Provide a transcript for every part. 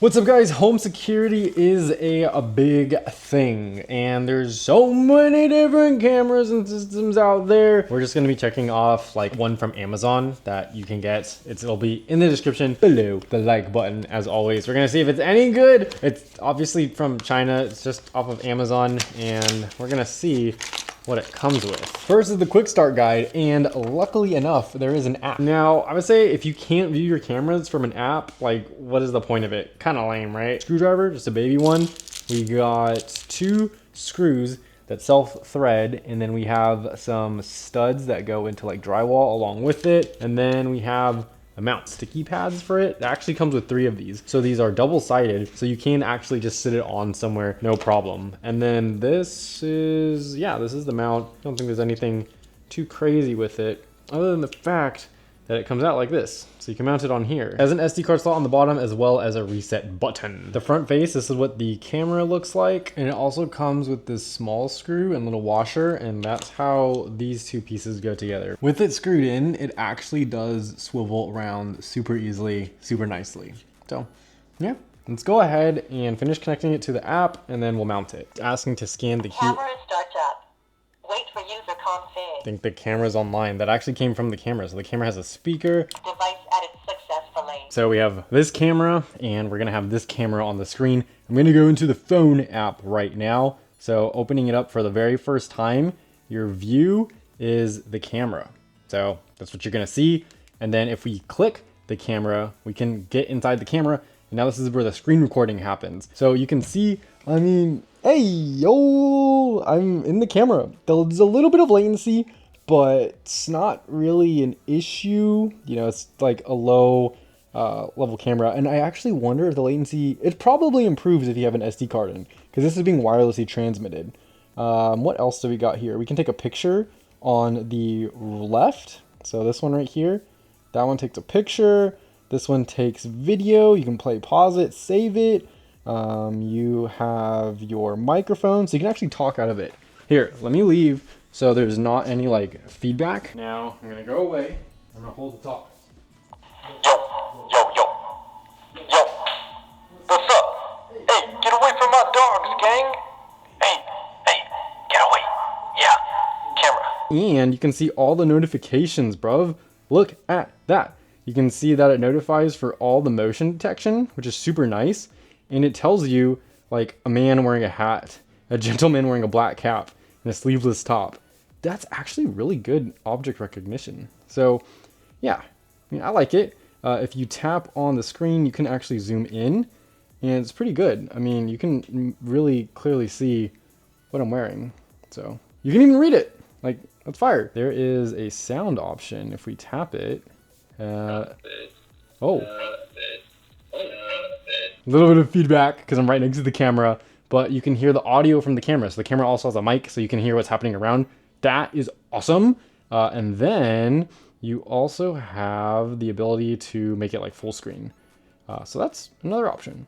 What's up guys, home security is a big thing and there's so many different cameras and systems out there. We're just gonna be checking off like one from Amazon that you can get. It'll be in the description below the like button as always. We're gonna see if it's any good. It's obviously from China, it's just off of Amazon and we're gonna see what it comes with. First is the quick start guide, and luckily enough, there is an app. Now, I would say if you can't view your cameras from an app, like what is the point of it? Kind of lame, right? Screwdriver, just a baby one. We got 2 screws that self-thread, and then we have some studs that go into like drywall along with it. And then we have a mount, sticky pads for it. It actually comes with 3 of these. So these are double-sided, so you can actually just sit it on somewhere, no problem. And then this is, yeah, this is the mount. I don't think there's anything too crazy with it, other than the fact that it comes out like this. So you can mount it on here. It has an SD card slot on the bottom as well as a reset button. The front face, this is what the camera looks like. And it also comes with this small screw and little washer, and that's how these 2 pieces go together. With it screwed in, it actually does swivel around super easily, super nicely. So yeah, let's go ahead and finish connecting it to the app and then we'll mount it. It's asking to scan the Camera starts up. Wait for user config. I think the camera's online. That actually came from the camera. So the camera has a speaker. Device added successfully. So we have this camera and we're gonna have this camera on the screen. I'm gonna go into the phone app right now. So opening it up for the very first time, your view is the camera. So that's what you're gonna see. And then if we click the camera, we can get inside the camera. And now this is where the screen recording happens. So you can see, I mean, hey, yo, I'm in the camera. There's a little bit of latency, but it's not really an issue. You know, it's like a low level camera. And I actually wonder if the latency, it probably improves if you have an SD card in, because this is being wirelessly transmitted. What else do we got here? We can take a picture on the left. So this one right here, that one takes a picture. This one takes video. You can play, pause it, save it. You have your microphone, so you can actually talk out of it. Here, let me leave so there's not any like feedback. Now I'm gonna go away. I'm gonna hold the talk. Yo. What's up? Hey, get away from my dogs, gang. Hey, get away. Yeah, camera. And you can see all the notifications, bruv. Look at that. You can see that it notifies for all the motion detection, which is super nice. And it tells you like a man wearing a hat, a gentleman wearing a black cap, and a sleeveless top. That's actually really good object recognition. So yeah, I mean, I like it. If you tap on the screen, you can actually zoom in and it's pretty good. I mean, you can really clearly see what I'm wearing. So you can even read it. Like, that's fire. There is a sound option. If we tap it, oh. A little bit of feedback because I'm right next to the camera, but you can hear the audio from the camera. So the camera also has a mic, so you can hear what's happening around. That is awesome. And then you also have the ability to make it like full screen. So that's another option.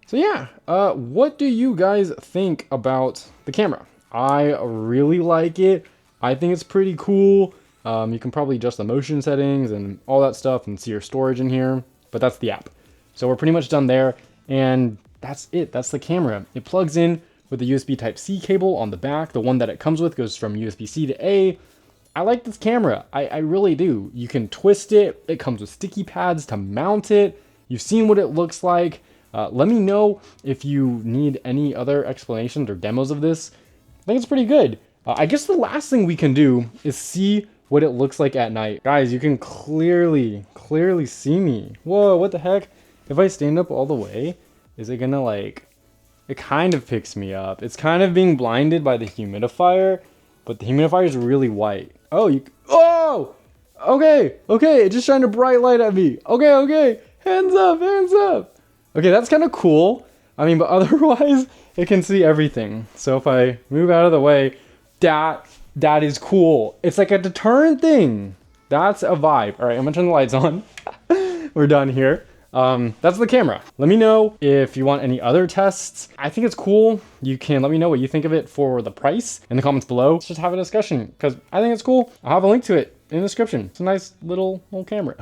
So yeah, what do you guys think about the camera? I really like it. I think it's pretty cool. You can probably adjust the motion settings and all that stuff and see your storage in here, but that's the app. So we're pretty much done there, and that's it. That's the camera. It plugs in with the USB Type-C cable on the back. The one that it comes with goes from USB-C to A. I like this camera. I really do. You can twist it. It comes with sticky pads to mount it. You've seen what it looks like. Let me know if you need any other explanations or demos of this. I think it's pretty good. I guess the last thing we can do is see what it looks like at night. Guys, you can clearly see me. Whoa, what the heck? If I stand up all the way, is it gonna like, it kind of picks me up. It's kind of being blinded by the humidifier, but the humidifier is really white. Oh, oh, okay, it just shined a bright light at me. Okay, hands up. Okay, that's kind of cool. I mean, but otherwise, it can see everything. So if I move out of the way, that is cool. It's like a deterrent thing. That's a vibe. All right, I'm gonna turn the lights on. We're done here. That's the camera. Let me know if you want any other tests. I think it's cool. You can let me know what you think of it for the price in the comments below. Let's just have a discussion because I think it's cool. I'll have a link to it in the description. It's a nice little camera.